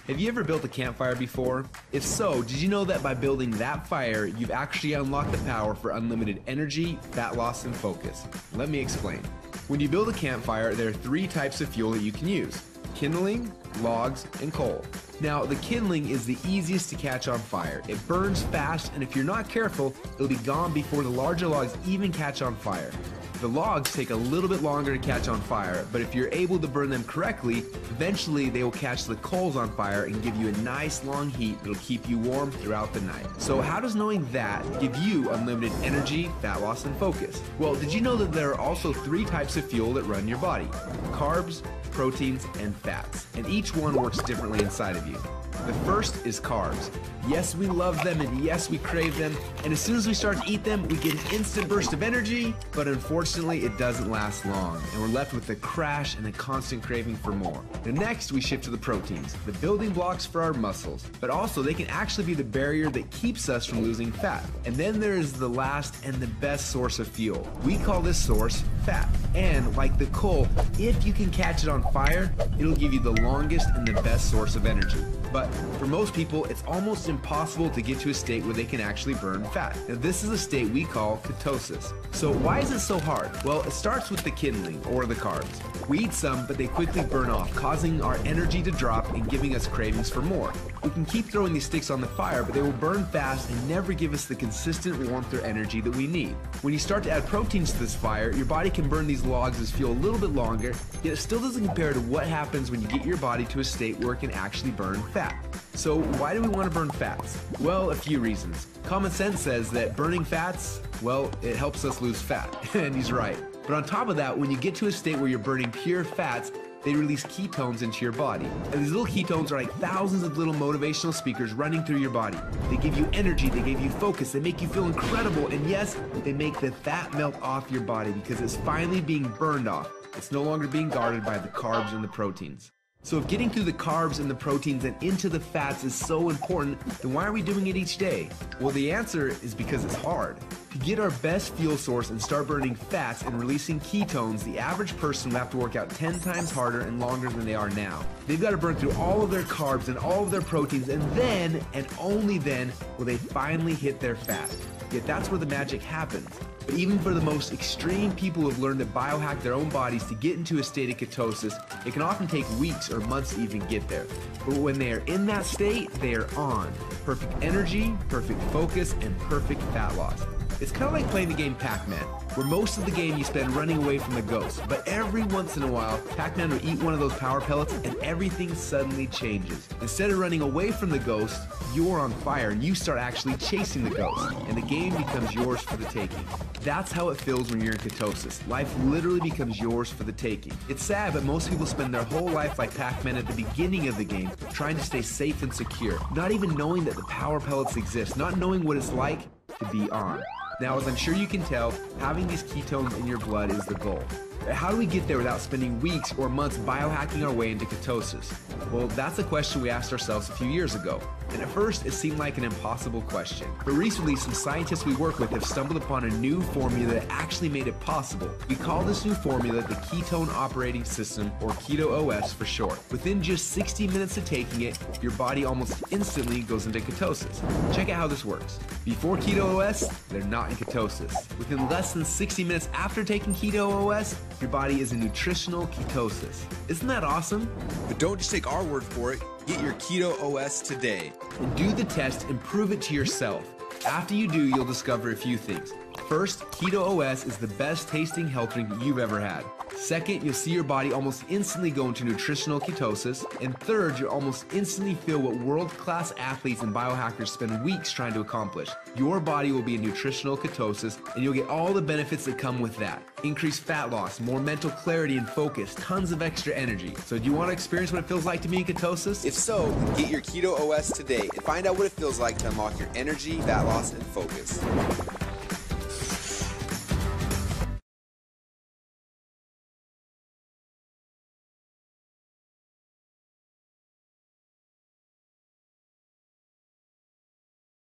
Have you ever built a campfire before? If so, did you know that by building that fire, you've actually unlocked the power for unlimited energy, fat loss, and focus? Let me explain. When you build a campfire, there are 3 types of fuel that you can use: kindling, logs, and coal. Now, the kindling is the easiest to catch on fire. It burns fast, and if you're not careful, it'll be gone before the larger logs even catch on fire. The logs take a little bit longer to catch on fire, but if you're able to burn them correctly, eventually they will catch the coals on fire and give you a nice long heat that'll keep you warm throughout the night. So how does knowing that give you unlimited energy, fat loss, and focus? Well, did you know that there are also 3 types of fuel that run your body? Carbs, proteins, and fats. And each one works differently inside of you. The first is carbs. Yes, we love them, and yes, we crave them, and as soon as we start to eat them, we get an instant burst of energy, but unfortunately, it doesn't last long, and we're left with a crash and a constant craving for more. And next, we shift to the proteins, the building blocks for our muscles, but also they can actually be the barrier that keeps us from losing fat. And then there is the last and the best source of fuel. We call this source fat. And like the coal, if you can catch it on fire, it'll give you the longest and the best source of energy. But for most people, it's almost impossible to get to a state where they can actually burn fat. Now, this is a state we call ketosis. So why is it so hard? Well, it starts with the kindling, or the carbs. We eat some, but they quickly burn off, causing our energy to drop and giving us cravings for more. We can keep throwing these sticks on the fire, but they will burn fast and never give us the consistent warmth or energy that we need. When you start to add proteins to this fire, your body can burn these logs as fuel a little bit longer, yet it still doesn't compare to what happens when you get your body to a state where it can actually burn fat. So why do we want to burn fats? Well, a few reasons. Common sense says that burning fats, well, it helps us lose fat, and he's right. But on top of that, when you get to a state where you're burning pure fats, they release ketones into your body. And these little ketones are like thousands of little motivational speakers running through your body. They give you energy, they give you focus, they make you feel incredible, and yes, they make the fat melt off your body because it's finally being burned off. It's no longer being guarded by the carbs and the proteins. So if getting through the carbs and the proteins and into the fats is so important, then why are we doing it each day? Well, the answer is because it's hard. To get our best fuel source and start burning fats and releasing ketones, the average person will have to work out 10 times harder and longer than they are now. They've got to burn through all of their carbs and all of their proteins, and then, and only then, will they finally hit their fat. Yet that's where the magic happens. But even for the most extreme people who have learned to biohack their own bodies to get into a state of ketosis, it can often take weeks or months to even get there. But when they are in that state, they are on. Perfect energy, perfect focus, and perfect fat loss. It's kind of like playing the game Pac-Man, where most of the game you spend running away from the ghost, but every once in a while, Pac-Man will eat one of those power pellets and everything suddenly changes. Instead of running away from the ghost, you're on fire and you start actually chasing the ghost, and the game becomes yours for the taking. That's how it feels when you're in ketosis. Life literally becomes yours for the taking. It's sad, but most people spend their whole life like Pac-Man at the beginning of the game, trying to stay safe and secure, not even knowing that the power pellets exist, not knowing what it's like to be on. Now, as I'm sure you can tell, having these ketones in your blood is the goal. How do we get there without spending weeks or months biohacking our way into ketosis? Well, that's a question we asked ourselves a few years ago. And at first, it seemed like an impossible question. But recently, some scientists we work with have stumbled upon a new formula that actually made it possible. We call this new formula the Ketone Operating System, or Keto OS for short. Within just 60 minutes of taking it, your body almost instantly goes into ketosis. Check out how this works. Before Keto OS, they're not in ketosis. Within less than 60 minutes after taking Keto OS, your body is in nutritional ketosis. Isn't that awesome? But don't just take our word for it. Get your Keto OS today. And do the test and prove it to yourself. After you do, you'll discover a few things. First, Keto OS is the best tasting health drink you've ever had. Second, you'll see your body almost instantly go into nutritional ketosis. And third, you'll almost instantly feel what world-class athletes and biohackers spend weeks trying to accomplish. Your body will be in nutritional ketosis, and you'll get all the benefits that come with that. Increased fat loss, more mental clarity and focus, tons of extra energy. So do you want to experience what it feels like to be in ketosis? If so, then get your Keto OS today and find out what it feels like to unlock your energy, fat loss, and focus.